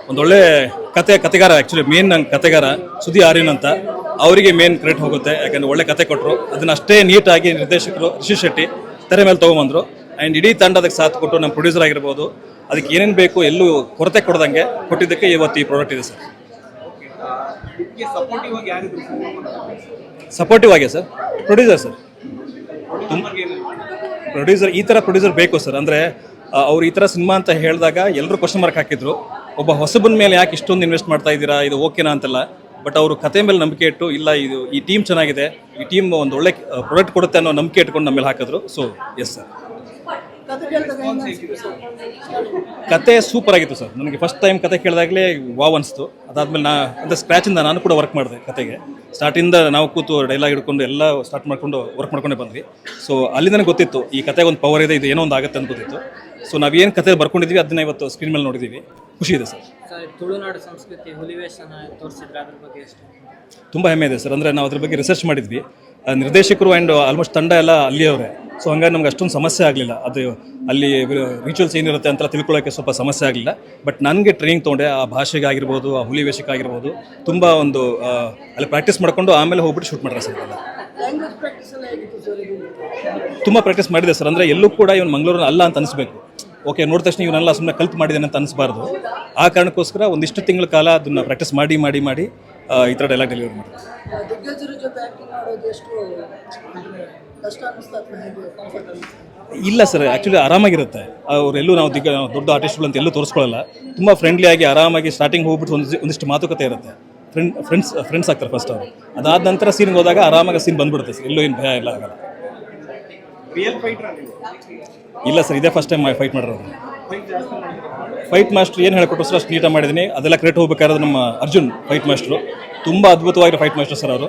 ಒಂದೊಳ್ಳೆ ಕತೆಗಾರ, actually main ಕತೆಗಾರ ಸುದಿ Aryan ಅಂತ, ಅವರಿಗೆ ಮೇನ್ ಕ್ರೆಡಿಟ್ ಹೋಗುತ್ತೆ. ಯಾಕಂದರೆ ಒಳ್ಳೆ ಕತೆ ಕೊಟ್ಟರು, ಅದನ್ನ ಅಷ್ಟೇ ನೀಟಾಗಿ ನಿರ್ದೇಶಕರು ರಿಷಿ ಶೆಟ್ಟಿ ತೆರೆ ಮೇಲೆ ತೊಗೊಂಬಂದರು. ಆ್ಯಂಡ್ ಇಡೀ ತಂಡ ಅದಕ್ಕೆ ಸಾಥ್ ಕೊಟ್ಟು, ನಮ್ಮ ಪ್ರೊಡ್ಯೂಸರ್ ಆಗಿರ್ಬೋದು, ಅದಕ್ಕೆ ಏನೇನು ಬೇಕು ಎಲ್ಲೂ ಕೊರತೆ ಕೊಡ್ದಂಗೆ ಕೊಟ್ಟಿದ್ದಕ್ಕೆ ಇವತ್ತು ಈ ಪ್ರಾಡಕ್ಟ್ ಇದೆ ಸರ್. ಸಪೋರ್ಟಿವ್ ಆಗಿ ಸರ್ ಪ್ರೊಡ್ಯೂಸರ್ ಸರ್, ಪ್ರೊಡ್ಯೂಸರ್ ಈ ಥರ ಪ್ರೊಡ್ಯೂಸರ್ ಬೇಕು ಸರ್. ಅಂದರೆ ಅವ್ರು ಈ ಥರ ಸಿನಿಮಾ ಅಂತ ಹೇಳಿದಾಗ ಎಲ್ಲರೂ ಕ್ವಶನ್ ಮಾರ್ಕ್ ಹಾಕಿದ್ರು, ಒಬ್ಬ ಹೊಸಬನ ಮೇಲೆ ಯಾಕೆ ಇಷ್ಟೊಂದು ಇನ್ವೆಸ್ಟ್ ಮಾಡ್ತಾ ಇದ್ದೀರಾ, ಇದು ಓಕೆನಾ ಅಂತೆಲ್ಲ. ಬಟ್ ಅವರು ಕತೆ ಮೇಲೆ ನಂಬಿಕೆ ಇಟ್ಟು, ಇಲ್ಲ ಇದು ಈ ಟೀಮ್ ಚೆನ್ನಾಗಿದೆ, ಈ ಟೀಮ್ ಒಂದು ಒಳ್ಳೆ ಪ್ರಾಡಕ್ಟ್ ಕೊಡುತ್ತೆ ಅನ್ನೋ ನಂಬಿಕೆ ಇಟ್ಕೊಂಡು ನಮ್ಮ ಮೇಲೆ ಹಾಕಿದ್ರು. ಸೊ ಎಸ್ ಸರ್, ಕತೆ ಸೂಪರ್ ಆಗಿತ್ತು ಸರ್. ನನಗೆ ಫಸ್ಟ್ ಟೈಮ್ ಕತೆ ಕೇಳಿದಾಗಲೇ ವಾವ್ ಅನಿಸ್ತು. ಅದಾದಮೇಲೆ ಅಂದರೆ ಸ್ಕ್ರ್ಯಾಚಿಂದ ನಾನು ಕೂಡ ವರ್ಕ್ ಮಾಡಿದೆ ಕತೆಗೆ. ಸ್ಟಾರ್ಟಿಂದ ನಾವು ಕೂತು ಡೈಲಾಗ್ ಹಿಡ್ಕೊಂಡು ಎಲ್ಲ ಸ್ಟಾರ್ಟ್ ಮಾಡ್ಕೊಂಡು ವರ್ಕ್ ಮಾಡ್ಕೊಂಡೇ ಬಂದ್ವಿ. ಸೊ ಅಲ್ಲಿ ನನಗೆ ಗೊತ್ತಿತ್ತು ಈ ಕತೆಗೆ ಒಂದು ಪವರ್ ಇದೆ, ಇದು ಏನೋ ಒಂದು ಆಗುತ್ತೆ ಅಂತ ಗೊತ್ತಿತ್ತು. ಸೊ ನಾವೇನು ಕತೆ ಬರ್ಕೊಂಡಿದ್ವಿ ಅದನ್ನ ಇವತ್ತು ಸ್ಕ್ರೀನ್ ಮೇಲೆ ನೋಡಿದ್ದೀವಿ, ಖುಷಿ ಇದೆ ಸರ್. ತುಳುನಾಡು ಸಂಸ್ಕೃತಿ ಹುಲಿವೇಷನ ತೋರಿಸಿದ್ರೆ ಅದ್ರ ಬಗ್ಗೆ ಎಷ್ಟು ತುಂಬ ಹೆಮ್ಮೆ ಇದೆ ಸರ್. ಅಂದರೆ ನಾವು ಅದ್ರ ಬಗ್ಗೆ ರಿಸರ್ಚ್ ಮಾಡಿದ್ವಿ, ನಿರ್ದೇಶಕರು ಆ್ಯಂಡ್ ಆಲ್ಮೋಸ್ಟ್ ತಂಡ ಎಲ್ಲ ಅಲ್ಲಿಯವರೇ. ಸೊ ಹಂಗಾಗಿ ನಮ್ಗೆ ಅಷ್ಟೊಂದು ಸಮಸ್ಯೆ ಆಗಲಿಲ್ಲ. ಅದು ಅಲ್ಲಿ ರಿಚುವಲ್ಸ್ ಏನಿರುತ್ತೆ ಅಂತ ತಿಳ್ಕೊಳ್ಳೋಕ್ಕೆ ಸ್ವಲ್ಪ ಸಮಸ್ಯೆ ಆಗಲಿಲ್ಲ. ಬಟ್ ನನಗೆ ಟ್ರೈನಿಂಗ್ ತೊಗೊಂಡೆ, ಆ ಭಾಷೆಗೆ ಆಗಿರ್ಬೋದು, ಆ ಹುಲಿ ವೇಷಕ್ಕೆ ಆಗಿರ್ಬೋದು, ತುಂಬ ಒಂದು ಅಲ್ಲಿ ಪ್ರಾಕ್ಟೀಸ್ ಮಾಡಿಕೊಂಡು ಆಮೇಲೆ ಹೋಗ್ಬಿಟ್ಟು ಶೂಟ್ ಮಾಡ್ರೆ ಸರ್. ತುಂಬ ಪ್ರಾಕ್ಟೀಸ್ ಮಾಡಿದೆ ಸರ್. ಅಂದರೆ ಎಲ್ಲೂ ಕೂಡ ಇವನು ಮಂಗಳೂರಿನ ಅಲ್ಲ ಅಂತ ಅನಿಸ್ಬೇಕು. ಓಕೆ, ನೋಡಿದ ತಕ್ಷಣ ಇವನ್ನೆಲ್ಲ ಸುಮ್ಮನೆ ಕಲ್ತು ಮಾಡಿದ್ದೇನೆ ಅಂತ ಅನಿಸ್ಬಾರ್ದು. ಆ ಕಾರಣಕ್ಕೋಸ್ಕರ ಒಂದಿಷ್ಟು ತಿಂಗಳ ಕಾಲ ಅದನ್ನು ಪ್ರಾಕ್ಟೀಸ್ ಮಾಡಿ ಮಾಡಿ ಮಾಡಿ ಈ ಥರ ಡೈಲಾಗ್ ಡೆಲಿವರಿ ಮಾಡಿದೆ. ಇಲ್ಲ ಸರ್, ಆ್ಯಕ್ಚುಲಿ ಆರಾಮಾಗಿರುತ್ತೆ. ಅವರೆಲ್ಲೂ ನಾವು ದೊಡ್ಡ ಆರ್ಟಿಸ್ಟ್ಗಳು ಅಂತ ಎಲ್ಲೂ ತೋರಿಸ್ಕೊಳ್ಳಲ್ಲ. ತುಂಬ ಫ್ರೆಂಡ್ಲಿ ಆಗಿ ಆರಾಮಾಗಿ ಸ್ಟಾರ್ಟಿಂಗ್ ಹೋಗ್ಬಿಟ್ಟು ಒಂದಿಷ್ಟು ಮಾತುಕತೆ ಇರುತ್ತೆ. ಫ್ರೆಂಡ್ಸ್ ಆಗ್ತಾರೆ ಫಸ್ಟ್ ಅವರು. ಅದಾದ ನಂತರ ಸೀನ್ಗೆ ಹೋದಾಗ ಆರಾಮಾಗಿ ಸೀನ್ ಬಂದ್ಬಿಡುತ್ತೆ ಸರ್, ಎಲ್ಲೂ ಏನು ಭಯ ಇಲ್ಲ ಆಗಲ್ಲ. ಇಲ್ಲ ಸರ್, ಇದೇ ಫಸ್ಟ್ ಟೈಮ್ ಫೈಟ್ ಮಾಡಿರೋದು. ಫೈಟ್ ಮಾಸ್ಟ್ರು ಏನು ಹೇಳ್ಕೊಟ್ರು ಸರ್ ಅಷ್ಟು ನೀಟಾಗಿ ಮಾಡಿದ್ದೀನಿ. ಅದೆಲ್ಲ ಕ್ರೆಡಿಟ್ ಹೋಗ್ಬೇಕಾದ್ರೆ ನಮ್ಮ ಅರ್ಜುನ್ ಫೈಟ್ ಮಾಸ್ಟ್ರು, ತುಂಬ ಅದ್ಭುತವಾಗಿರೋ ಫೈಟ್ ಮಾಸ್ಟರ್ ಸರ್ ಅವರು.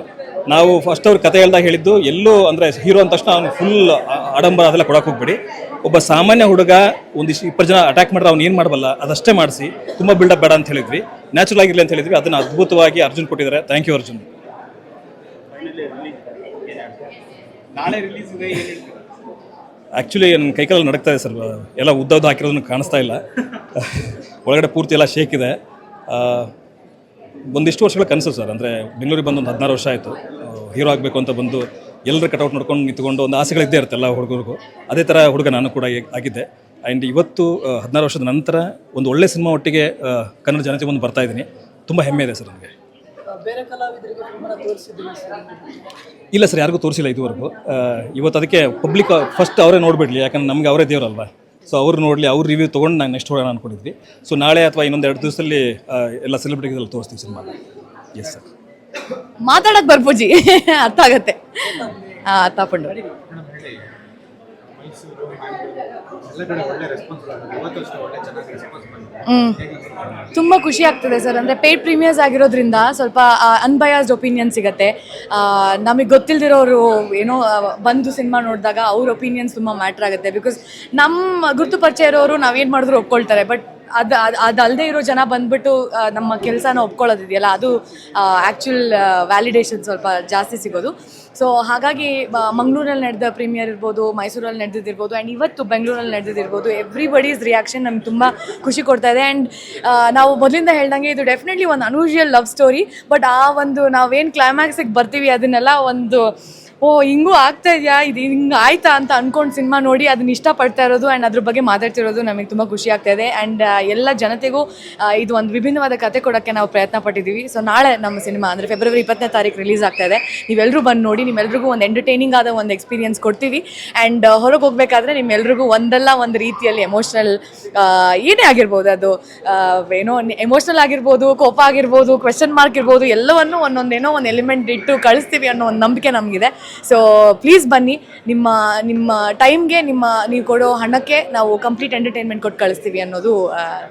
ನಾವು ಫಸ್ಟ್ ಅವ್ರ ಕತೆ ಹೇಳ್ದಾಗ ಹೇಳಿದ್ದು, ಎಲ್ಲೂ ಅಂದರೆ ಹೀರೋ ಅಂದ ತಕ್ಷಣ ಅವ್ನು ಫುಲ್ ಆಡಂಬರ ಅದೆಲ್ಲ ಕೊಡೋಕೆ ಹೋಗ್ಬೇಡಿ. ಒಬ್ಬ ಸಾಮಾನ್ಯ ಹುಡುಗ ಒಂದಿಷ್ಟು 20 ಜನ ಅಟ್ಯಾಕ್ ಮಾಡಿದ್ರೆ ಅವ್ನು ಏನು ಮಾಡಬಲ್ಲ ಅದಷ್ಟೇ ಮಾಡಿಸಿ, ತುಂಬ ಬಿಲ್ಡಪ್ ಬೇಡ ಅಂತ ಹೇಳಿದ್ವಿ, ನ್ಯಾಚುರಲ್ ಆಗಿರಲಿ ಅಂತ ಹೇಳಿದ್ವಿ. ಅದನ್ನು ಅದ್ಭುತವಾಗಿ ಅರ್ಜುನ್ ಕೊಟ್ಟಿದ್ದಾರೆ. Thank you Arjun. ಆ್ಯಕ್ಚುಲಿ ನನ್ನ ಕೈಕಾಲ ನಡಕ್ತಾ ಇದೆ ಸರ್, ಎಲ್ಲ ಉದ್ದ ಹಾಕಿರೋದನ್ನು ಕಾಣಿಸ್ತಾ ಇಲ್ಲ. ಒಳಗಡೆ ಪೂರ್ತಿ ಎಲ್ಲ ಶೇಕ್ ಇದೆ. ಒಂದಿಷ್ಟು ವರ್ಷಗಳ ಕನಸು ಸರ್. ಅಂದರೆ ಬೆಂಗಳೂರಿಗೆ ಬಂದು ಒಂದು 16 ವರ್ಷ ಆಯಿತು. ಹೀರೋ ಆಗಬೇಕು ಅಂತ ಬಂದು ಎಲ್ಲರ ಕಟೌಟ್ ನೋಡ್ಕೊಂಡು ನಿಂತ್ಕೊಂಡು ಒಂದು ಆಸೆಗಳಿದ್ದೇ ಇರುತ್ತೆ ಎಲ್ಲ ಹುಡುಗರಿಗೂ. ಅದೇ ಥರ ಹುಡುಗ ನಾನು ಕೂಡ ಆಗಿದ್ದೆ. ಆ್ಯಂಡ್ ಇವತ್ತು 16 ವರ್ಷದ ನಂತರ ಒಂದು ಒಳ್ಳೆ ಸಿನಿಮಾ ಒಟ್ಟಿಗೆ ಕನ್ನಡ ಜನತೆ ಮುಂದೆ ಬರ್ತಾ ಇದ್ದೀನಿ. ತುಂಬ ಹೆಮ್ಮೆ ಇದೆ ಸರ್ ನನಗೆ. ಇಲ್ಲ ಸರ್, ಯಾರಿಗೂ ತೋರಿಸಿಲ್ಲ ಇದುವರೆಗೂ. ಇವತ್ತು ಅದಕ್ಕೆ ಪಬ್ಲಿಕ್ ಫಸ್ಟ್ ಅವರೇ ನೋಡಿಬಿಡಲಿ, ಯಾಕಂದ್ರೆ ನಮಗೆ ಅವರೇ ದೇವರಲ್ವ. ಸೊ ಅವ್ರು ನೋಡಲಿ, ಅವ್ರ ರಿವ್ಯೂ ತೊಗೊಂಡು ನಾನು ನೆಕ್ಸ್ಟ್ ಹೋಗೋಣ ಅಂದ್ಕೊಂಡಿದ್ವಿ. ಸೊ ನಾಳೆ ಅಥವಾ ಇನ್ನೊಂದು 2 ದಿವಸದಲ್ಲಿ ಎಲ್ಲ ಸೆಲೆಬ್ರಿಟಿಗೆಲ್ಲ ತೋರಿಸ್ತೀವಿ ಸಿನಿಮಾ. Yes sir. ಮಾತಾಡಕ್ಕೆ ಬರ್ಪೂಜಿ ಅರ್ಥ ಆಗತ್ತೆ. ತಗೊಂಡು ತುಂಬ ಖುಷಿ ಆಗ್ತದೆ ಸರ್. ಅಂದರೆ ಪೇಯ್ಡ್ ಪ್ರೀಮಿಯರ್ಸ್ ಆಗಿರೋದ್ರಿಂದ ಸ್ವಲ್ಪ ಅನ್ಬಯಾಸ್ಡ್ ಒಪಿನಿಯನ್ ಸಿಗುತ್ತೆ. ನಮಗೆ ಗೊತ್ತಿಲ್ದಿರೋರು ಏನೋ ಬಂದು ಸಿನಿಮಾ ನೋಡಿದಾಗ ಅವ್ರ ಒಪಿನಿಯನ್ಸ್ ತುಂಬ ಮ್ಯಾಟ್ರ್ ಆಗುತ್ತೆ. ಬಿಕಾಸ್ ನಮ್ಮ ಗುರುತು ಪರಿಚಯ ಇರೋರು ನಾವೇನು ಮಾಡಿದ್ರು ಒಪ್ಕೊಳ್ತಾರೆ. ಬಟ್ ಅದಲ್ಲದೆ ಇರೋ ಜನ ಬಂದ್ಬಿಟ್ಟು ನಮ್ಮ ಕೆಲಸನ ಒಪ್ಕೊಳ್ಳೋದಿದೆಯಲ್ಲ, ಅದು ಆ್ಯಕ್ಚುಲ್ ವ್ಯಾಲಿಡೇಷನ್ ಸ್ವಲ್ಪ ಜಾಸ್ತಿ ಸಿಗೋದು. ಸೊ ಹಾಗಾಗಿ ಮಂಗಳೂರಲ್ಲಿ ನಡೆದ ಪ್ರೀಮಿಯರ್ ಇರ್ಬೋದು, ಮೈಸೂರಲ್ಲಿ ನಡೆದಿರ್ಬೋದು, ಆ್ಯಂಡ್ ಇವತ್ತು ಬೆಂಗಳೂರಲ್ಲಿ ನಡೆದಿರ್ಬೋದು, ಎವ್ರಿಬಡೀಸ್ ರಿಯಾಕ್ಷನ್ ನಮ್ಗೆ ತುಂಬ ಖುಷಿ ಕೊಡ್ತಾ ಇದೆ. ಆ್ಯಂಡ್ ನಾವು ಮೊದಲಿಂದ ಹೇಳ್ದಂಗೆ ಇದು ಡೆಫಿನೆಟ್ಲಿ ಒಂದು ಅನ್ಯೂಶುವಲ್ ಲವ್ ಸ್ಟೋರಿ. ಬಟ್ ಆ ಒಂದು ನಾವೇನು ಕ್ಲೈಮ್ಯಾಕ್ಸಿಗೆ ಬರ್ತೀವಿ ಅದನ್ನೆಲ್ಲ ಒಂದು ಹಿಂಗೂ ಆಗ್ತಾ ಇದೆಯಾ, ಇದು ಹಿಂಗೆ ಆಯ್ತಾ ಅಂತ ಅಂದ್ಕೊಂಡು ಸಿನಿಮಾ ನೋಡಿ ಅದನ್ನ ಇಷ್ಟಪಡ್ತಾ ಇರೋದು ಆ್ಯಂಡ್ ಅದ್ರ ಬಗ್ಗೆ ಮಾತಾಡ್ತಿರೋದು ನಮಗೆ ತುಂಬ ಖುಷಿ ಆಗ್ತಾ ಇದೆ. ಆ್ಯಂಡ್ ಎಲ್ಲ ಜನತೆಗೂ ಇದು ಒಂದು ವಿಭಿನ್ನವಾದ ಕತೆ ಕೊಡೋಕ್ಕೆ ನಾವು ಪ್ರಯತ್ನ ಪಟ್ಟಿದ್ದೀವಿ. ಸೊ ನಾಳೆ ನಮ್ಮ ಸಿನಿಮಾ ಅಂದರೆ ಫೆಬ್ರವರಿ 20ನೇ ತಾರೀಕು ರಿಲೀಸ್ ಆಗ್ತಾ ಇದೆ. ನೀವೆಲ್ಲರೂ ಬಂದು ನೋಡಿ, ನಿಮ್ಮೆಲ್ರಿಗೂ ಒಂದು ಎಂಟರ್ಟೈನಿಂಗ್ ಆದ ಒಂದು ಎಕ್ಸ್ಪೀರಿಯನ್ಸ್ ಕೊಡ್ತೀವಿ. ಆ್ಯಂಡ್ ಹೊರಗೆ ಹೋಗ್ಬೇಕಾದ್ರೆ ನಿಮ್ಮೆಲ್ರಿಗೂ ಒಂದಲ್ಲ ಒಂದು ರೀತಿಯಲ್ಲಿ ಎಮೋಷ್ನಲ್ ಏನೇ ಆಗಿರ್ಬೋದು, ಅದು ಏನೋ ಎಮೋಷ್ನಲ್ ಆಗಿರ್ಬೋದು, ಕೋಪ ಆಗಿರ್ಬೋದು, ಕ್ವೆಶ್ಚನ್ ಮಾರ್ಕ್ ಇರ್ಬೋದು, ಎಲ್ಲವನ್ನು ಒಂದೊಂದೇನೋ ಒಂದು ಎಲಿಮೆಂಟ್ ಇಟ್ಟು ಕಳಿಸ್ತೀವಿ ಅನ್ನೋ ಒಂದು ನಂಬಿಕೆ ನಮಗಿದೆ. ಸೊ ಪ್ಲೀಸ್ ಬನ್ನಿ. ನಿಮ್ಮ ಟೈಮ್ಗೆ, ನೀವು ಕೊಡೋ ಹಣಕ್ಕೆ ನಾವು ಕಂಪ್ಲೀಟ್ ಎಂಟರ್ಟೈನ್ಮೆಂಟ್ ಕೊಟ್ಟು ಕಳಿಸ್ತೀವಿ ಅನ್ನೋದು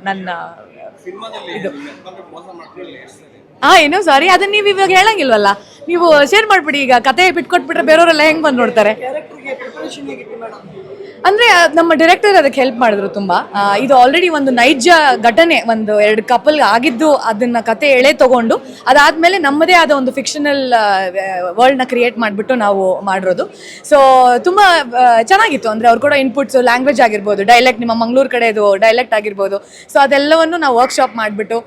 ನನ್ನ ಇದು. ಏನೋ ಸಾರಿ, ಅದನ್ನ ನೀವು ಇವಾಗ ಹೇಳಂಗಿಲ್ವಲ್ಲ, ನೀವು ಶೇರ್ ಮಾಡಿಬಿಡಿ. ಈಗ ಕತೆ ಬಿಟ್ಕೊಟ್ಬಿಟ್ರೆ ಬೇರೆಯವರೆಲ್ಲ ಹೆಂಗೆ ಬಂದು ನೋಡ್ತಾರೆ. ಅಂದ್ರೆ ನಮ್ಮ ಡೈರೆಕ್ಟರ್ ಅದಕ್ಕೆ ಹೆಲ್ಪ್ ಮಾಡಿದ್ರು ತುಂಬಾ. ಇದು ಆಲ್ರೆಡಿ ಒಂದು ನೈಜ ಘಟನೆ, ಒಂದು 2 ಕಪಲ್ ಆಗಿದ್ದು ಅದನ್ನ ಕತೆ ಎಳೆ ತಗೊಂಡು ಅದಾದ್ಮೇಲೆ ನಮ್ಮದೇ ಆದ ಒಂದು ಫಿಕ್ಷನಲ್ ವರ್ಲ್ಡ್ನ ಕ್ರಿಯೇಟ್ ಮಾಡಿಬಿಟ್ಟು ನಾವು ಮಾಡಿರೋದು. ಸೊ ತುಂಬಾ ಚೆನ್ನಾಗಿತ್ತು. ಅಂದ್ರೆ ಅವ್ರು ಕೂಡ ಇನ್ಪುಟ್ಸ್, ಲ್ಯಾಂಗ್ವೇಜ್ ಆಗಿರ್ಬೋದು, ಡೈಲೆಕ್ಟ್, ನಿಮ್ಮ ಮಂಗಳೂರು ಕಡೆದು ಡೈಲೆಕ್ಟ್ ಆಗಿರ್ಬೋದು. ಸೊ ಅದೆಲ್ಲವನ್ನು ನಾವು ವರ್ಕ್ಶಾಪ್ ಮಾಡಿಬಿಟ್ಟು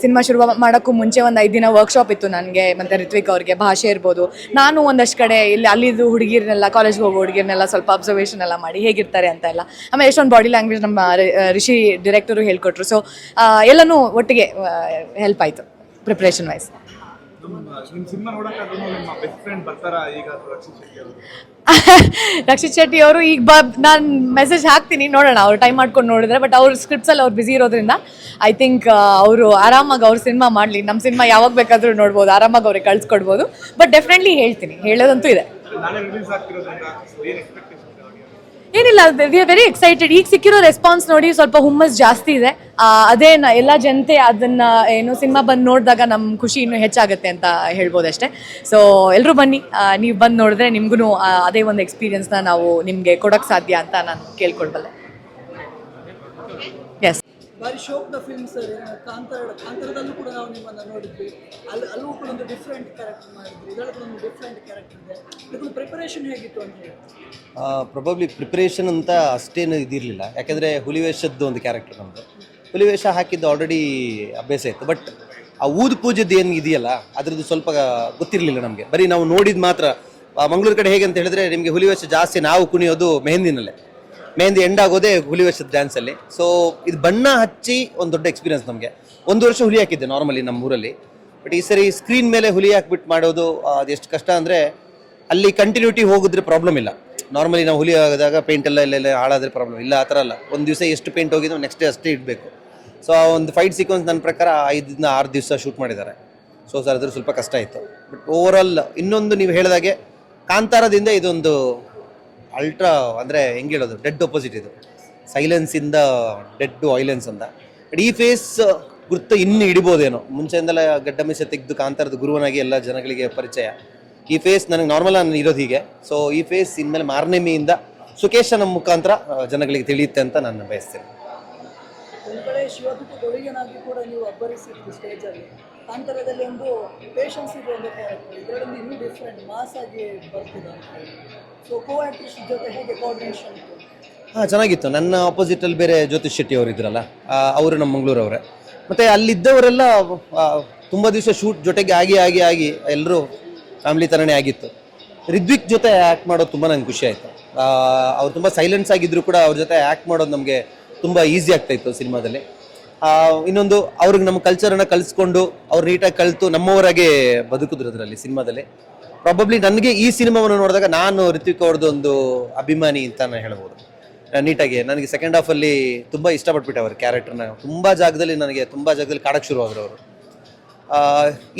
ಸಿನಿಮಾ ಶುರು ಮಾಡೋಕ್ಕೂ ಮುಂಚೆ ಒಂದು 5 ದಿನ ವರ್ಕ್ಶಾಪ್ ಇತ್ತು ನನಗೆ ಮತ್ತು ರಿತ್ವಿಕ್ ಅವ್ರಿಗೆ. ಭಾಷೆ ಇರ್ಬೋದು, ನಾನು ಒಂದಷ್ಟು ಕಡೆ ಇಲ್ಲಿ ಅಲ್ಲಿದ್ದು ಹುಡುಗಿರ್ನೆಲ್ಲ, ಕಾಲೇಜ್ಗೆ ಹೋಗೋ ಹುಡುಗಿರ್ನೆಲ್ಲ ಸ್ವಲ್ಪ ಅಬ್ಸರ್ವೇಷನ್ ಎಲ್ಲ ಮಾಡಿ ಹೇಗಿರ್ತಾರೆ ಅಂತ ಎಲ್ಲ. ಆಮೇಲೆ ಎಷ್ಟೊಂದು ಬಾಡಿ ಲ್ಯಾಂಗ್ವೇಜ್ ನಮ್ಮ ರಿಷಿ ಡೈರೆಕ್ಟರು ಹೇಳ್ಕೊಟ್ರು. ಸೊ ಎಲ್ಲನೂ ಒಟ್ಟಿಗೆ ಹೆಲ್ಪ್ ಆಯಿತು ಪ್ರಿಪ್ರೇಷನ್ ವೈಸ್. ರಕ್ಷಿತ್ ಶೆಟ್ಟಿ ಅವರು ಈಗ ನಾನು ಮೆಸೇಜ್ ಹಾಕ್ತೀನಿ, ನೋಡೋಣ ಅವ್ರು ಟೈಮ್ ಮಾಡ್ಕೊಂಡು ನೋಡಿದ್ರೆ. ಬಟ್ ಅವ್ರ ಸ್ಕ್ರಿಪ್ಟ್ಸಲ್ಲಿ ಅವ್ರು ಬಿಸಿ ಇರೋದ್ರಿಂದ ಐ ಥಿಂಕ್ ಅವರು ಆರಾಮಾಗಿ ಅವ್ರ ಸಿನಿಮಾ ಮಾಡಲಿ. ನಮ್ಮ ಸಿನಿಮಾ ಯಾವಾಗ ಬೇಕಾದರೂ ನೋಡ್ಬೋದು, ಆರಾಮಾಗಿ ಅವ್ರಿಗೆ ಕಳ್ಸಿಕೊಡ್ಬೋದು. ಬಟ್ ಡೆಫಿನೆಟ್ಲಿ ಹೇಳ್ತೀನಿ, ಹೇಳೋದಂತೂ ಇದೆ. ಏನಿಲ್ಲ, ವಿ ಆರ್ ವೆರಿ ಎಕ್ಸೈಟೆಡ್. ಈಗ ಸಿಕ್ಕಿರೋ ರೆಸ್ಪಾನ್ಸ್ ನೋಡಿ ಸ್ವಲ್ಪ ಹುಮ್ಮಸ್ ಜಾಸ್ತಿ ಇದೆ. ಅದೇ ಎಲ್ಲ ಜನತೆ ಅದನ್ನ ಏನು ಸಿನಿಮಾ ಬಂದು ನೋಡಿದಾಗ ನಮ್ಮ ಖುಷಿ ಇನ್ನೂ ಹೆಚ್ಚಾಗುತ್ತೆ ಅಂತ ಹೇಳ್ಬೋದು ಅಷ್ಟೇ. ಸೊ ಎಲ್ಲರೂ ಬನ್ನಿ, ನೀವು ಬಂದು ನೋಡಿದ್ರೆ ನಿಮ್ಗೂ ಅದೇ ಒಂದು ಎಕ್ಸ್ಪೀರಿಯನ್ಸ್ನ ನಾವು ನಿಮಗೆ ಕೊಡೋಕ್ಕೆ ಸಾಧ್ಯ ಅಂತ ನಾನು ಕೇಳ್ಕೊಳ್ಬಲ್ಲೆ. ಎಸ್, ಭಾರಿ ಶೋಕ್ದ ಫಿಲ್ಮ್ ಸರ್. ಕಾಂತಾರದಲ್ಲೂ ಕೂಡ ನಾವು ನಿಮ್ಮನ್ನು ನೋಡಿದ್ವಿ. ಅಲ್ಲೂ ಕೂಡ ಒಂದು ಡಿಫ್ರೆಂಟ್ ಕ್ಯಾರೆಕ್ಟರ್ ಮಾಡಿದ್ವಿ, ಇದರಲ್ಲಿ ಕೂಡ ಒಂದು ಡಿಫ್ರೆಂಟ್ ಕ್ಯಾರೆಕ್ಟರ್ ಇದೆ. ಇದಕ್ಕೆ ಪ್ರಿಪರೇಷನ್ ಹೇಗಿತ್ತು ಅಂತ ಹೇಳಿ? ಪ್ರೊಬಬ್ಲಿ ಪ್ರಿಪ್ರೇಷನ್ ಅಂತ ಅಷ್ಟೇನು ಇದಿರಲಿಲ್ಲ, ಯಾಕೆಂದರೆ ಹುಲಿವೇಷದ್ದು ಒಂದು ಕ್ಯಾರೆಕ್ಟರ್ ನಮ್ಮದು. ಹುಲಿವೇಷ ಹಾಕಿದ್ದು ಆಲ್ರೆಡಿ ಅಭ್ಯಾಸ ಇತ್ತು. ಬಟ್ ಆ ಊದು ಪೂಜೆದ್ದು ಏನು ಇದೆಯಲ್ಲ ಅದರದ್ದು ಸ್ವಲ್ಪ ಗೊತ್ತಿರಲಿಲ್ಲ ನಮಗೆ. ಬರೀ ನಾವು ನೋಡಿದ್ದು ಮಾತ್ರ. ಮಂಗಳೂರು ಕಡೆ ಹೇಗೆ ಅಂತ ಹೇಳಿದ್ರೆ ನಿಮಗೆ ಹುಲಿವೇಷ ಜಾಸ್ತಿ ನಾವು ಕುಣಿಯೋದು ಮೆಹಂದಿನಲ್ಲೇ. ಮೆಹಂದಿ ಎಂಡ್ ಆಗೋದೇ ಹುಲಿವೇಷದ ಡ್ಯಾನ್ಸಲ್ಲಿ. ಸೊ ಇದು ಬಣ್ಣ ಹಚ್ಚಿ ಒಂದು ದೊಡ್ಡ ಎಕ್ಸ್ಪೀರಿಯನ್ಸ್ ನಮಗೆ. 1 ವರ್ಷ ಹುಲಿ ಹಾಕಿದ್ದೆ ನಾರ್ಮಲಿ ನಮ್ಮ ಊರಲ್ಲಿ. ಬಟ್ ಈ ಸರಿ ಸ್ಕ್ರೀನ್ ಮೇಲೆ ಹುಲಿ ಹಾಕ್ಬಿಟ್ಟು ಮಾಡೋದು ಅದೆಷ್ಟು ಕಷ್ಟ ಅಂದರೆ ಅಲ್ಲಿ ಕಂಟಿನ್ಯೂಟಿ ಹೋಗಿದ್ರೆ ಪ್ರಾಬ್ಲಮ್ ಇಲ್ಲ. ನಾರ್ಮಲಿ ನಾವು ಹುಲಿ ಆದಾಗ ಪೇಂಟ್ ಎಲ್ಲ ಹಾಳಾದ್ರೆ ಪ್ರಾಬ್ಲಮ್ ಇಲ್ಲ. ಆ ಥರ ಅಲ್ಲ, ಒಂದು ದಿವಸ ಎಷ್ಟು ಪೇಂಟ್ ಹೋಗಿದ್ದು ನೆಕ್ಸ್ಟ್ ಡೇ ಅಷ್ಟೇ ಇಡಬೇಕು. ಸೊ ಆ ಒಂದು ಫೈಟ್ ಸೀಕ್ವೆನ್ಸ್ ನನ್ನ ಪ್ರಕಾರ 5 ರಿಂದ 6 ದಿವಸ ಶೂಟ್ ಮಾಡಿದ್ದಾರೆ. ಸೊ ಸರ್ ಅದ್ರ ಸ್ವಲ್ಪ ಕಷ್ಟ ಆಯಿತು. ಬಟ್ ಓವರಾಲ್ ಇನ್ನೊಂದು ನೀವು ಹೇಳಿದಾಗೆ ಕಾಂತಾರದಿಂದ ಇದೊಂದು ಅಲ್ಟ್ರಾ ಅಂದರೆ ಹೆಂಗೆ ಹೇಳೋದು, ಡೆಡ್ ಅಪೋಸಿಟ್ ಇದು. ಸೈಲೆನ್ಸಿಂದ ಡೆಡ್ ವೈಲೆನ್ಸ್ ಅಂತ. ಬಟ್ ಈ ಫೇಸ್ ಗುರ್ತು ಇನ್ನು ಹಿಡಿಬೋದೇನೋ. ಮುಂಚೆಯಿಂದಲೇ ಗಡ್ಡ ಮೀಸೆ ತೆಗೆದು ಕಾಂತಾರದ ಗುರುವನಾಗಿ ಎಲ್ಲ ಜನಗಳಿಗೆ ಪರಿಚಯ. ಈ ಫೇಸ್ ನನಗೆ ನಾರ್ಮಲ್ ನಾನು ಇರೋದು ಹೀಗೆ. ಸೊ ಈ ಫೇಸ್ ಇನ್ಮೇಲೆ ಮಾರ್ನೆಮಿಯಿಂದ ಸುಕೇಶನ ಮುಖಾಂತರ ಜನಗಳಿಗೆ ತಿಳಿಯುತ್ತೆ ಅಂತ ನಾನು ಬಯಸ್ತೇನೆ. ಒಂದು ಕಡೆ ಶಿವದುರ್ಗ ಕೊಡುಗೆನಾಗಿ ಕೂಡ ನೀವು ಅಬ್ಬರಿಸಿದ್ದು ಸ್ಟೇಜಲ್ಲಿ. ಕಾಂತಾರದಲ್ಲಿ ಒಂದು ಪೇಷನ್ಸ್ ಇದೆ ಒಂದು ಕ್ಯಾರೆಕ್ಟರ್, ಇದರಲ್ಲಿ ಇನ್ನೂ ಡಿಫ್ರೆಂಟ್ ಮಾಸ್ ಆಗಿ ಬರ್ತಿದೆ ಅಂತ ಹೇಳಿ. ಸೊ ಕೋ ಆ್ಯಕ್ಟ್ರೆಸ್ ಜೊತೆ ಹೇಗೆ ಕೋಆರ್ಡಿನೇಷನ್ ಇತ್ತು? ಚೆನ್ನಾಗಿತ್ತು. ನನ್ನ ಆಪೋಸಿಟಲ್ಲಿ ಬೇರೆ ಜ್ಯೋತಿಷ್ ಶೆಟ್ಟಿ ಅವರು ಇದ್ರಲ್ಲ, ಅವರು ನಮ್ಮ ಮಂಗಳೂರವರೇ. ಮತ್ತು ಅಲ್ಲಿದ್ದವರೆಲ್ಲ ತುಂಬ ದಿವಸ ಶೂಟ್ ಜೊತೆಗೆ ಆಗಿ ಎಲ್ಲರೂ ಫ್ಯಾಮಿಲಿ ಥರನೇ ಆಗಿತ್ತು. ರಿದ್ವಿಕ್ ಜೊತೆ ಆ್ಯಕ್ಟ್ ಮಾಡೋದು ತುಂಬ ನಂಗೆ ಖುಷಿ ಆಯಿತು. ಅವ್ರು ತುಂಬ ಸೈಲೆನ್ಸ್ ಆಗಿದ್ರು ಕೂಡ ಅವ್ರ ಜೊತೆ ಆ್ಯಕ್ಟ್ ಮಾಡೋದು ನಮಗೆ ತುಂಬ ಈಸಿ ಆಗ್ತಾಯಿತ್ತು ಸಿನಿಮಾದಲ್ಲಿ. ಇನ್ನೊಂದು ಅವ್ರಿಗೆ ನಮ್ಮ ಕಲ್ಚರನ್ನು ಕಲಿಸ್ಕೊಂಡು ಅವ್ರು ನೀಟಾಗಿ ಕಲಿತು ನಮ್ಮವರಾಗೆ ಬದುಕಿದ್ರು ಅದರಲ್ಲಿ ಸಿನಿಮಾದಲ್ಲಿ. ಪ್ರಾಬಬ್ಲಿ ನನಗೆ ಈ ಸಿನಿಮಾವನ್ನು ನೋಡಿದಾಗ ನಾನು ರಿತ್ವಿಕ್ ಅವ್ರದ್ದು ಒಂದು ಅಭಿಮಾನಿ ಅಂತ ನಾನು ಹೇಳ್ಬೋದು. ನೀಟಾಗಿ ನನಗೆ ಸೆಕೆಂಡ್ ಹಾಫಲ್ಲಿ ತುಂಬ ಇಷ್ಟಪಟ್ಬಿಟ್ಟೆ ಅವ್ರ ಕ್ಯಾರೆಕ್ಟರ್ನ. ತುಂಬ ಜಾಗದಲ್ಲಿ ಕಾಡಕ್ಕೆ ಶುರುವಾದರು ಅವರು.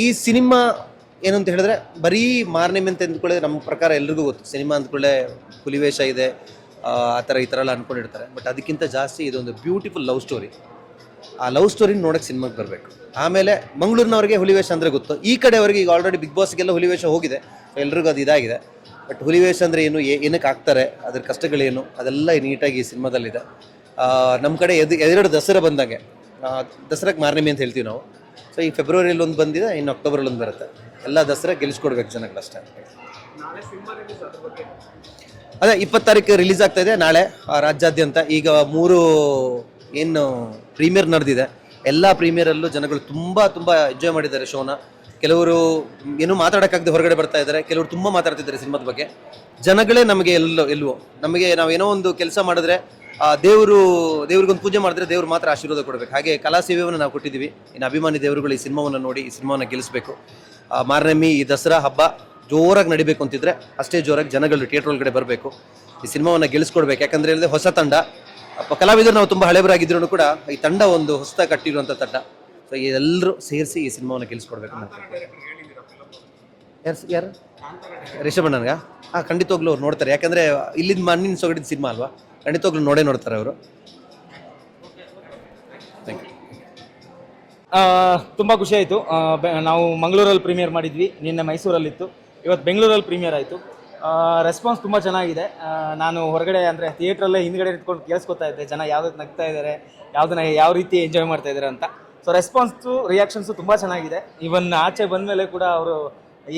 ಈ ಸಿನಿಮಾ ಏನು ಅಂತ ಹೇಳಿದ್ರೆ ಬರೀ ಮಾರ್ನೆಮೆ ಅಂತ ಅಂದ್ಕೊಳ್ಳೆ ನಮ್ಮ ಪ್ರಕಾರ ಎಲ್ರಿಗೂ ಗೊತ್ತು. ಸಿನಿಮಾ ಅಂದ್ಕೊಳ್ಳೆ ಹುಲಿವೇಷ ಇದೆ ಆ ಥರ ಈ ಥರ ಎಲ್ಲ ಅಂದ್ಕೊಂಡಿರ್ತಾರೆ. ಬಟ್ ಅದಕ್ಕಿಂತ ಜಾಸ್ತಿ ಇದೊಂದು ಬ್ಯೂಟಿಫುಲ್ ಲವ್ ಸ್ಟೋರಿ. ಆ ಲವ್ ಸ್ಟೋರಿನ ನೋಡೋಕ್ಕೆ ಸಿನಿಮಾಗೆ ಬರಬೇಕು. ಆಮೇಲೆ ಮಂಗಳೂರಿನವ್ರಿಗೆ ಹುಲಿವೇಷ ಅಂದರೆ ಗೊತ್ತು. ಈ ಕಡೆವರೆಗೆ ಈಗ ಆಲ್ರೆಡಿ ಬಿಗ್ ಬಾಸ್ಗೆಲ್ಲ ಹುಲಿವೇಷ ಹೋಗಿದೆ, ಎಲ್ರಿಗೂ ಅದು ಇದಾಗಿದೆ. ಬಟ್ ಹುಲಿವೇಷ ಅಂದರೆ ಏನು, ಏನಕ್ಕೆ ಆಗ್ತಾರೆ, ಅದ್ರ ಕಷ್ಟಗಳೇನು, ಅದೆಲ್ಲ ನೀಟಾಗಿ ಈ ಸಿನಿಮಾದಲ್ಲಿದೆ. ನಮ್ಮ ಕಡೆ 2 ದಸರಾ ಬಂದಂಗೆ, ದಸರಾಕ್ಕೆ ಮಾರ್ನೆಮಿ ಅಂತ ಹೇಳ್ತೀವಿ ನಾವು. ಸೊ ಈ ಫೆಬ್ರವರಿಯಲ್ಲಿ ಒಂದು ಬಂದಿದೆ, ಇನ್ನು ಅಕ್ಟೋಬರಲ್ಲಿ ಒಂದು ಬರುತ್ತೆ. ಎಲ್ಲ ದಸರಾ ಗೆಲ್ಲಿಸ್ಕೊಡ್ಬೇಕು ಜನಗಳಷ್ಟೇ. ಅದೇ 20 ತಾರೀಕು ರಿಲೀಸ್ ಆಗ್ತಾ ಇದೆ ನಾಳೆ ರಾಜ್ಯಾದ್ಯಂತ. ಈಗ 3 ಏನು ಪ್ರೀಮಿಯರ್ ನಡೆದಿದೆ, ಎಲ್ಲ ಪ್ರೀಮಿಯರಲ್ಲೂ ಜನಗಳು ತುಂಬ ಎಂಜಾಯ್ ಮಾಡಿದ್ದಾರೆ ಶೋನ. ಕೆಲವರು ಏನೂ ಮಾತಾಡೋಕ್ಕಾಗದೆ ಹೊರಗಡೆ ಬರ್ತಾ ಇದ್ದಾರೆ, ಕೆಲವರು ತುಂಬ ಮಾತಾಡ್ತಿದ್ದಾರೆ ಸಿನಿಮಾದ ಬಗ್ಗೆ. ಜನಗಳೇ ನಮಗೆ ಎಲ್ಲವೋ ನಮಗೆ ನಾವೇನೋ ಒಂದು ಕೆಲಸ ಮಾಡಿದ್ರೆ ದೇವ್ರಿಗೊಂದು ಪೂಜೆ ಮಾಡಿದ್ರೆ ದೇವ್ರು ಮಾತ್ರ ಆಶೀರ್ವಾದ ಕೊಡಬೇಕು. ಹಾಗೆ ಕಲಾ ಸೇವೆಯನ್ನು ನಾವು ಕೊಟ್ಟಿದ್ದೀವಿ. ಇನ್ನು ಅಭಿಮಾನಿ ದೇವರುಗಳು ಈ ಸಿನಿಮಾವನ್ನು ನೋಡಿ ಈ ಸಿನಿಮಾವನ್ನು ಗೆಲ್ಲಿಸಬೇಕು. ಮಾರ್ನೆಮಿ ಈ ದಸರಾ ಹಬ್ಬ ಜೋರಾಗಿ ನಡಿಬೇಕು ಅಂತಿದ್ರೆ ಅಷ್ಟೇ ಜೋರಾಗಿ ಜನಗಳು ಥಿಯೇಟ್ರ್ ಒಳಗಡೆ ಬರಬೇಕು, ಈ ಸಿನಿಮಾವನ್ನು ಗೆಲ್ಲಿಸ್ಕೊಡ್ಬೇಕು. ಯಾಕಂದರೆ ಹೇಳಿದ್ರೆ ಹೊಸ ತಂಡ, ಕಲಾವಿದರು ನಾವು ತುಂಬ ಹಳೆಬರಾಗಿದ್ರು ಕೂಡ ಈ ತಂಡ ಒಂದು ಹೊಸ ಕಟ್ಟಿರುವಂಥ ತಂಡ. ಸೊ ಎಲ್ಲರೂ ಸೇರಿಸಿ ಈ ಸಿನಿಮಾವನ್ನು ಗೆಲ್ಲಿಸ್ಕೊಡ್ಬೇಕು ಅಂತ. ಯಾರು ರಿಷಭಣ್ಣನ್ಗ? ಖಂಡಿತವಾಗ್ಲೂ ಅವ್ರು ನೋಡ್ತಾರೆ. ಯಾಕಂದರೆ ಇಲ್ಲಿಂದ ಮಣ್ಣಿನ ಸೊಗಡಿದ ಸಿನಿಮಾ ಅಲ್ವಾ, ಖಂಡಿತವಾಗ್ಲೂ ನೋಡ್ತಾರೆ ಅವರು. Thank you. ತುಂಬ ಖುಷಿ ಆಯಿತು. ನಾವು ಮಂಗಳೂರಲ್ಲಿ ಪ್ರೀಮಿಯರ್ ಮಾಡಿದ್ವಿ, ನಿನ್ನೆ ಮೈಸೂರಲ್ಲಿತ್ತು, ಇವತ್ತು ಬೆಂಗಳೂರಲ್ಲಿ ಪ್ರೀಮಿಯರ್ ಆಯಿತು. ರೆಸ್ಪಾನ್ಸ್ ತುಂಬ ಚೆನ್ನಾಗಿದೆ. ನಾನು ಹೊರಗಡೆ ಅಂದರೆ ಥಿಯೇಟ್ರಲ್ಲೇ ಹಿಂದ್ಗಡೆ ನಿಂತ್ಕೊಂಡು ಕೇಳಿಸ್ಕೊತಾ ಇದ್ದೆ ಜನ ಯಾವ್ದಕ್ಕೆ ನಗ್ತಾ ಇದ್ದಾರೆ, ಯಾವುದನ್ನ ಯಾವ ರೀತಿ ಎಂಜಾಯ್ ಮಾಡ್ತಾ ಇದ್ದಾರೆ ಅಂತ. ಸೊ ರೆಸ್ಪಾನ್ಸು ರಿಯಾಕ್ಷನ್ಸು ತುಂಬ ಚೆನ್ನಾಗಿದೆ. ಇವನ್ ಆಚೆ ಬಂದಮೇಲೆ ಕೂಡ ಅವರು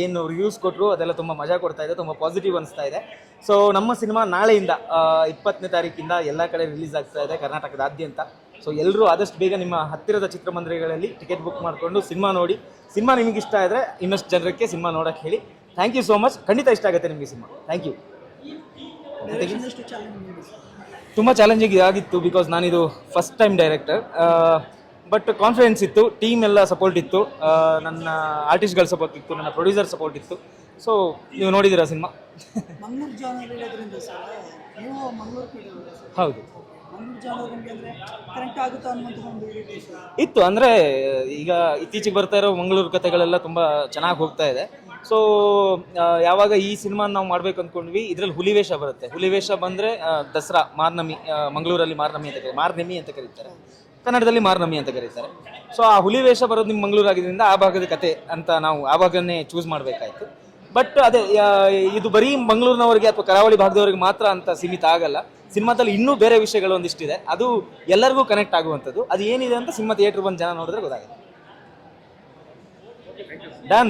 ಏನು ರಿವ್ಯೂಸ್ ಕೊಟ್ಟರು ಅದೆಲ್ಲ ತುಂಬ ಮಜಾ ಕೊಡ್ತಾ ಇದೆ, ತುಂಬ ಪಾಸಿಟಿವ್ ಅನಿಸ್ತಾ ಇದೆ. ಸೊ ನಮ್ಮ ಸಿನಿಮಾ ನಾಳೆಯಿಂದ 20ನೇ ತಾರೀಕಿಂದ ಎಲ್ಲ ಕಡೆ ರಿಲೀಸ್ ಆಗ್ತಾ ಇದೆ ಕರ್ನಾಟಕದಾದ್ಯಂತ. ಸೊ ಎಲ್ಲರೂ ಆದಷ್ಟು ಬೇಗ ನಿಮ್ಮ ಹತ್ತಿರದ ಚಿತ್ರಮಂದಿರಗಳಲ್ಲಿ ಟಿಕೆಟ್ ಬುಕ್ ಮಾಡಿಕೊಂಡು ಸಿನಿಮಾ ನೋಡಿ. ಸಿನಿಮಾ ನಿಮಗೆ ಇಷ್ಟ ಆದರೆ ಇನ್ನಷ್ಟು ಜನರಿಗೆ ಸಿನಿಮಾ ನೋಡೋಕ್ಕೆ ಹೇಳಿ. Thank you so much. ಖಂಡಿತ ಇಷ್ಟ ಆಗುತ್ತೆ ನಿಮಗೆ ಸಿನಿಮಾ. Thank you. ಡೈರೆಕ್ಷನ್ ಎಷ್ಟು ಚಾಲೆಂಜ್ ಇದೆ ಸರ್? ತುಂಬ ಚಾಲೆಂಜಿಂಗ್ ಆಗಿತ್ತು ಬಿಕಾಸ್ ನಾನಿದು first time director. But confidence ಇತ್ತು, ಟೀಮ್ ಎಲ್ಲ ಸಪೋರ್ಟ್ ಇತ್ತು, ನನ್ನ ಆರ್ಟಿಸ್ಟ್ಗಳ ಸಪೋರ್ಟ್ ಇತ್ತು, ನನ್ನ ಪ್ರೊಡ್ಯೂಸರ್ ಸಪೋರ್ಟ್ ಇತ್ತು. ಸೊ ನೀವು ನೋಡಿದ್ದೀರಾ ಸಿನಿಮಾ? ಮಂಗಳೂರು ಜಾನರ್ ಇರೋದ್ರಿಂದ ಸರ್ ನೀವು ಮಂಗಳೂರು ಕಡೆ ಇರೋದಾ ಸರ್? ಹೌದು, ಮಂಗಳೂರು ಜಾನರ್ ನಿಮಗೆ ಅಂದರೆ ಕರೆಕ್ಟ್ ಆಗುತ್ತಾ ಅನ್ನುವಂಥ ಒಂದು ಇರುತ್ತೆ ಸರ್. ಇತ್ತು. ಅಂದರೆ ಈಗ ಇತ್ತೀಚೆಗೆ ಬರ್ತಾ ಇರೋ ಮಂಗಳೂರು ಕಥೆಗಳೆಲ್ಲ ತುಂಬ ಚೆನ್ನಾಗಿ ಹೋಗ್ತಾ ಇದೆ. ಸೊ ಯಾವಾಗ ಈ ಸಿನಿಮಾ ನಾವು ಮಾಡ್ಬೇಕು ಅಂದ್ಕೊಂಡ್ವಿ, ಇದರಲ್ಲಿ ಹುಲಿವೇಷ ಬರುತ್ತೆ. ಹುಲಿವೇಷ ಬಂದರೆ ದಸರಾ, ಮಾರ್ನಮಿ, ಮಂಗಳೂರಲ್ಲಿ ಮಾರ್ನಮಿ ಅಂತ ಕರೀತಾರೆ, ಕನ್ನಡದಲ್ಲಿ ಮಾರ್ನಮಿ ಅಂತ ಕರೀತಾರೆ. ಸೊ ಆ ಹುಲಿವೇಷ ಬರೋದು ನಿಮ್ಮ ಮಂಗಳೂರು ಆಗಿದ್ದರಿಂದ ಆ ಭಾಗದ ಕತೆ ಅಂತ ನಾವು ಆವಾಗನೇ ಚೂಸ್ ಮಾಡಬೇಕಾಯ್ತು. ಬಟ್ ಅದೇ ಇದು ಬರೀ ಮಂಗಳೂರಿನವರಿಗೆ ಅಥವಾ ಕರಾವಳಿ ಭಾಗದವರಿಗೆ ಮಾತ್ರ ಅಂತ ಸೀಮಿತ ಆಗಲ್ಲ. ಸಿನಿಮಾದಲ್ಲಿ ಇನ್ನೂ ಬೇರೆ ವಿಷಯಗಳು ಒಂದಿಷ್ಟಿದೆ, ಅದು ಎಲ್ಲರಿಗೂ ಕನೆಕ್ಟ್ ಆಗುವಂಥದ್ದು. ಅದು ಏನಿದೆ ಅಂತ ಸಿನಿಮಾ ಥಿಯೇಟ್ರ್ ಬಂದು ಜನ ನೋಡಿದ್ರೆ ಗೊತ್ತಾಗುತ್ತೆ. ಡನ್.